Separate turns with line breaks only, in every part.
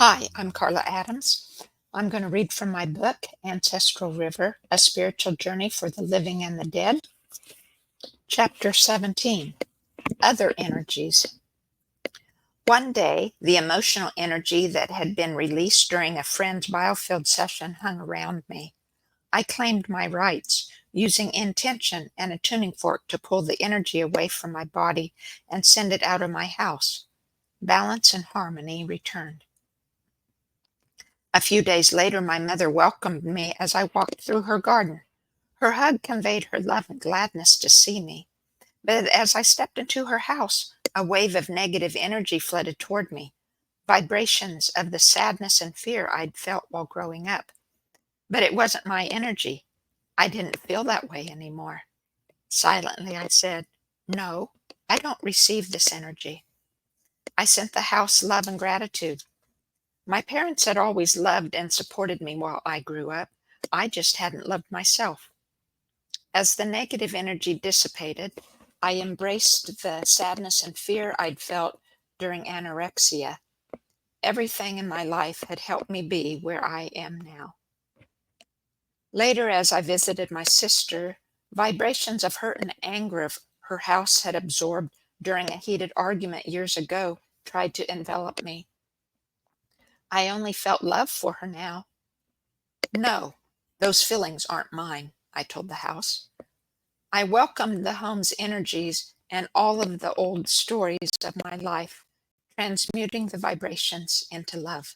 Hi, I'm Carla Adams. I'm going to read from my book, Ancestral River, A Spiritual Journey for the Living and the Dead. Chapter 17, Other Energies. One day, the emotional energy that had been released during a friend's biofield session hung around me. I claimed my rights, using intention and a tuning fork to pull the energy away from my body and send it out of my house. Balance and harmony returned. A few days later, my mother welcomed me as I walked through her garden. Her hug conveyed her love and gladness to see me. But as I stepped into her house, a wave of negative energy flooded toward me, vibrations of the sadness and fear I'd felt while growing up. But it wasn't my energy. I didn't feel that way anymore. Silently, I said, "No, I don't receive this energy." I sent the house love and gratitude. My parents had always loved and supported me while I grew up. I just hadn't loved myself. As the negative energy dissipated, I embraced the sadness and fear I'd felt during anorexia. Everything in my life had helped me be where I am now. Later, as I visited my sister, vibrations of hurt and anger of her house had absorbed during a heated argument years ago tried to envelop me. I only felt love for her now. "No, those feelings aren't mine," I told the house. I welcomed the home's energies and all of the old stories of my life, transmuting the vibrations into love.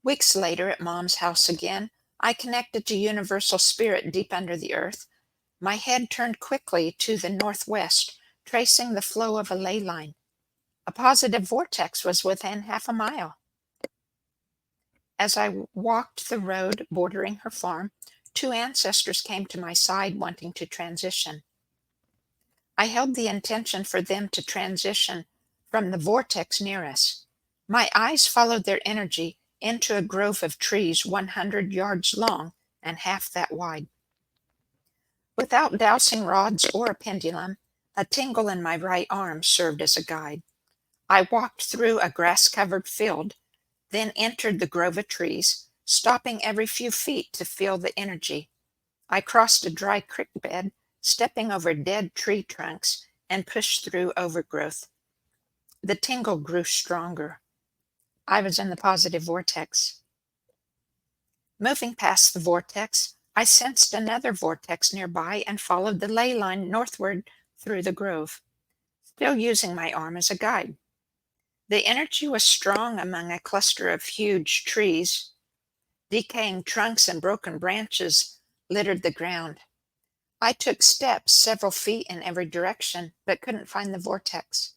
Weeks later, at Mom's house again, I connected to Universal Spirit deep under the earth. My head turned quickly to the northwest, tracing the flow of a ley line. A positive vortex was within half a mile. As I walked the road bordering her farm, two ancestors came to my side wanting to transition. I held the intention for them to transition from the vortex near us. My eyes followed their energy into a grove of trees 100 yards long and half that wide. Without dowsing rods or a pendulum, a tingle in my right arm served as a guide. I walked through a grass-covered field, then entered the grove of trees, stopping every few feet to feel the energy. I crossed a dry creek bed, stepping over dead tree trunks, and pushed through overgrowth. The tingle grew stronger. I was in the positive vortex. Moving past the vortex, I sensed another vortex nearby and followed the ley line northward through the grove, still using my arm as a guide. The energy was strong among a cluster of huge trees. Decaying trunks and broken branches littered the ground. I took steps several feet in every direction, but couldn't find the vortex.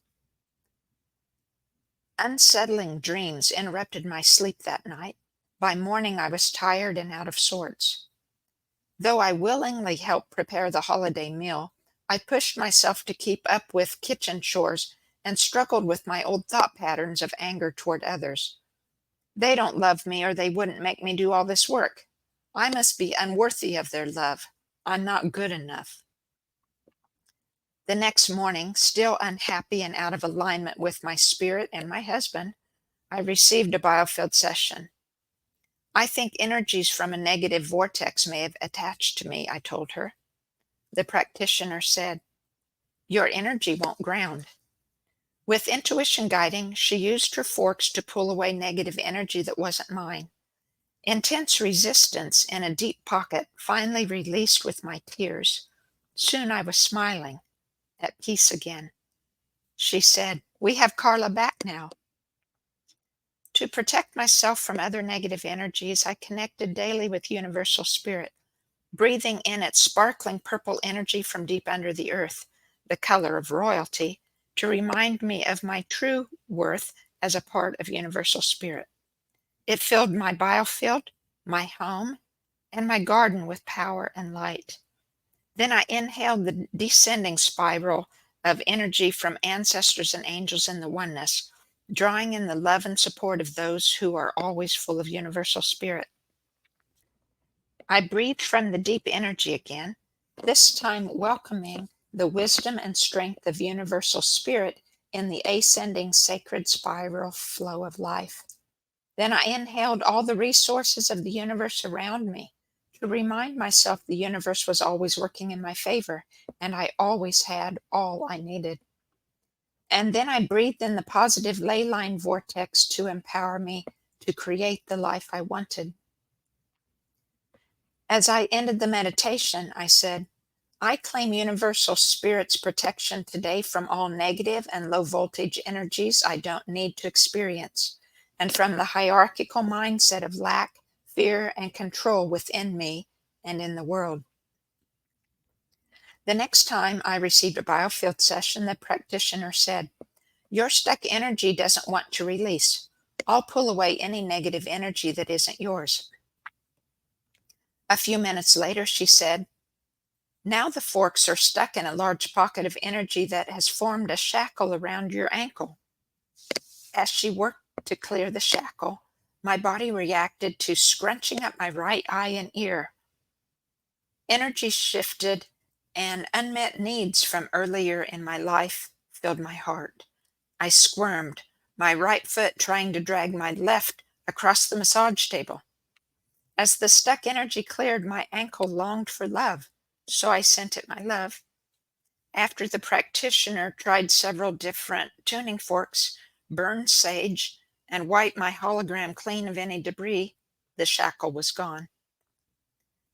Unsettling dreams interrupted my sleep that night. By morning, I was tired and out of sorts. Though I willingly helped prepare the holiday meal, I pushed myself to keep up with kitchen chores and struggled with my old thought patterns of anger toward others. They don't love me or they wouldn't make me do all this work. I must be unworthy of their love. I'm not good enough. The next morning, still unhappy and out of alignment with my spirit and my husband, I received a biofield session. "I think energies from a negative vortex may have attached to me," I told her. The practitioner said, "Your energy won't ground." With intuition guiding, she used her forks to pull away negative energy that wasn't mine. Intense resistance in a deep pocket finally released with my tears. Soon I was smiling, at peace again. She said, "We have Carla back now." To protect myself from other negative energies, I connected daily with Universal Spirit, breathing in its sparkling purple energy from deep under the earth, the color of royalty, to remind me of my true worth as a part of Universal Spirit. It filled my biofield, my home, and my garden with power and light. Then I inhaled the descending spiral of energy from ancestors and angels in the oneness, drawing in the love and support of those who are always full of Universal Spirit. I breathed from the deep energy again, this time welcoming the wisdom and strength of Universal Spirit in the ascending sacred spiral flow of life. Then I inhaled all the resources of the universe around me to remind myself the universe was always working in my favor, and I always had all I needed. And then I breathed in the positive ley line vortex to empower me to create the life I wanted. As I ended the meditation, I said, I claim Universal Spirit's protection today from all negative and low voltage energies I don't need to experience, and from the hierarchical mindset of lack, fear, and control within me and in the world. The next time I received a biofield session, the practitioner said, your stuck energy doesn't want to release. I'll pull away any negative energy that isn't yours. A few minutes later, she said, now the forks are stuck in a large pocket of energy that has formed a shackle around your ankle. As she worked to clear the shackle, my body reacted to scrunching up my right eye and ear. Energy shifted, and unmet needs from earlier in my life filled my heart. I squirmed, my right foot trying to drag my left across the massage table. As the stuck energy cleared, my ankle longed for love, so I sent it my love. After the practitioner tried several different tuning forks, burned sage, and wiped my hologram clean of any debris, the shackle was gone.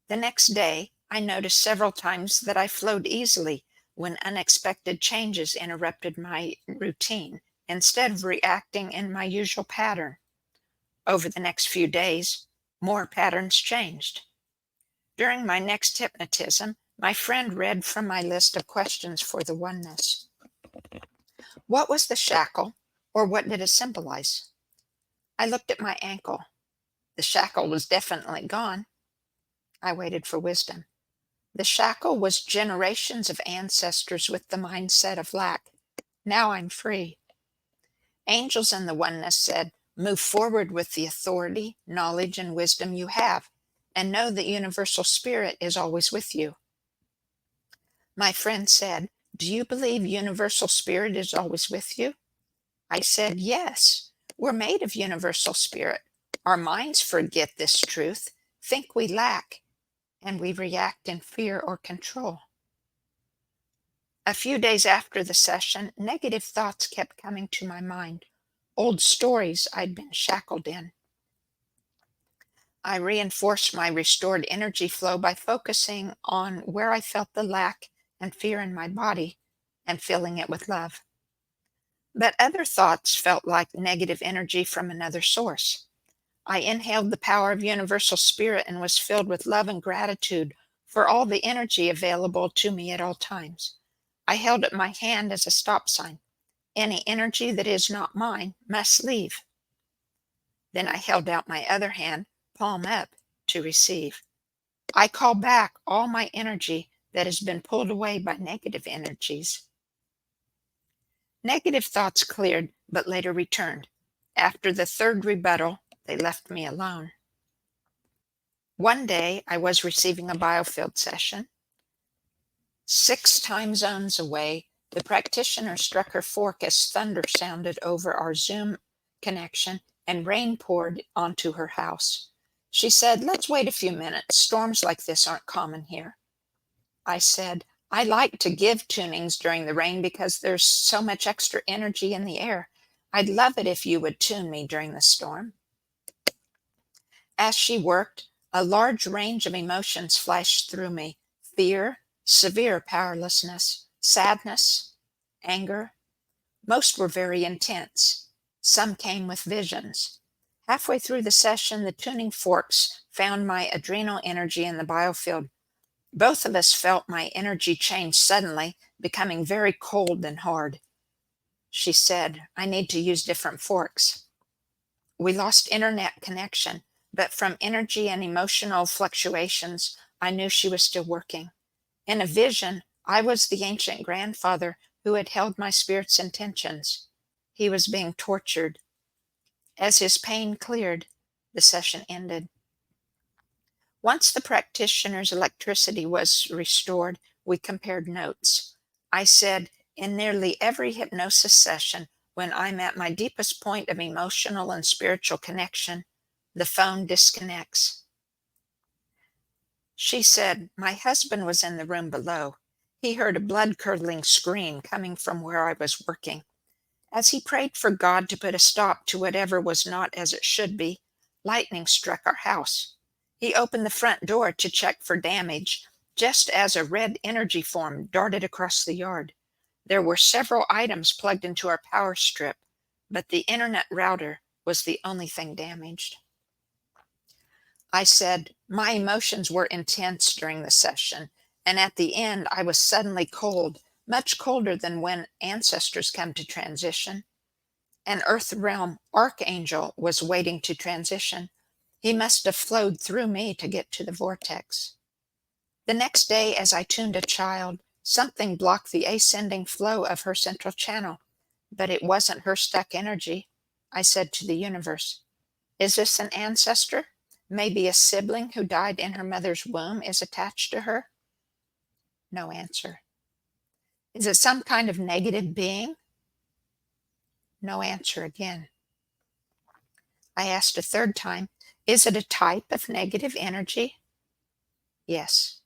The next day, I noticed several times that I flowed easily when unexpected changes interrupted my routine, instead of reacting in my usual pattern. Over the next few days, more patterns changed. During my next hypnotism, my friend read from my list of questions for the oneness. What was the shackle, or what did it symbolize? I looked at my ankle. The shackle was definitely gone. I waited for wisdom. The shackle was generations of ancestors with the mindset of lack. Now I'm free. Angels in the oneness said, move forward with the authority, knowledge, and wisdom you have, and know that Universal Spirit is always with you. My friend said, do you believe Universal Spirit is always with you? I said, yes. We're made of Universal Spirit. Our minds forget this truth, think we lack, and we react in fear or control. A few days after the session, negative thoughts kept coming to my mind, old stories I'd been shackled in. I reinforced my restored energy flow by focusing on where I felt the lack and fear in my body and filling it with love. But other thoughts felt like negative energy from another source. I inhaled the power of Universal Spirit and was filled with love and gratitude for all the energy available to me at all times. I held up my hand as a stop sign. Any energy that is not mine must leave. Then I held out my other hand, palm up, to receive. I call back all my energy that has been pulled away by negative energies. Negative thoughts cleared, but later returned. After the third rebuttal, they left me alone. One day, I was receiving a biofield session. 6 time zones away, the practitioner struck her fork as thunder sounded over our Zoom connection and rain poured onto her house. She said, let's wait a few minutes. Storms like this aren't common here. I said, I like to give tunings during the rain because there's so much extra energy in the air. I'd love it if you would tune me during the storm. As she worked, a large range of emotions flashed through me: fear, severe powerlessness, sadness, anger. Most were very intense. Some came with visions. Halfway through the session, the tuning forks found my adrenal energy in the biofield. Both of us felt my energy change suddenly, becoming very cold and hard. She said, I need to use different forks. We lost internet connection, but from energy and emotional fluctuations, I knew she was still working. In a vision, I was the ancient grandfather who had held my spirit's intentions. He was being tortured. As his pain cleared, the session ended. Once the practitioner's electricity was restored, we compared notes. I said, in nearly every hypnosis session, When I'm at my deepest point of emotional and spiritual connection, the phone disconnects. She said, my husband was in the room below. He heard a blood-curdling scream coming from where I was working. As he prayed for God to put a stop to whatever was not as it should be, lightning struck our house. He opened the front door to check for damage, just as a red energy form darted across the yard. There were several items plugged into our power strip, but the internet router was the only thing damaged. I said, my emotions were intense during the session, and at the end I was suddenly cold, much colder than when ancestors come to transition. An Earth Realm archangel was waiting to transition. He must have flowed through me to get to the vortex. The next day, as I tuned a child, something blocked the ascending flow of her central channel, but it wasn't her stuck energy. I said to the universe, is this an ancestor? Maybe a sibling who died in her mother's womb is attached to her? No answer. Is it some kind of negative being? No answer again. I asked a third time, is it a type of negative energy? Yes.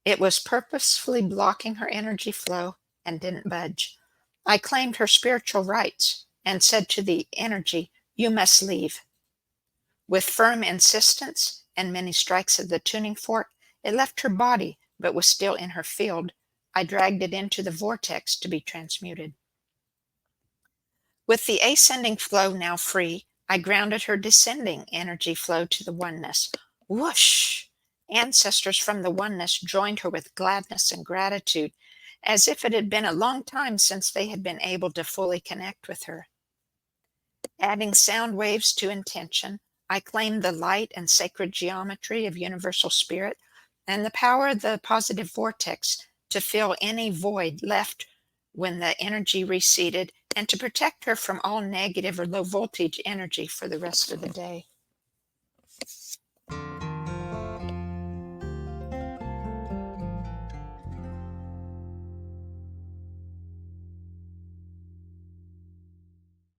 It was purposefully blocking her energy flow and didn't budge. I claimed her spiritual rights and said to the energy, you must leave. With firm insistence and many strikes of the tuning fork, it left her body but was still in her field. I dragged it into the vortex to be transmuted. With the ascending flow now free, I grounded her descending energy flow to the oneness. Whoosh! Ancestors from the oneness joined her with gladness and gratitude, as if it had been a long time since they had been able to fully connect with her. Adding sound waves to intention, I claimed the light and sacred geometry of universal spirit and the power of the positive vortex to fill any void left when the energy receded and to protect her from all negative or low voltage energy for the rest of the day.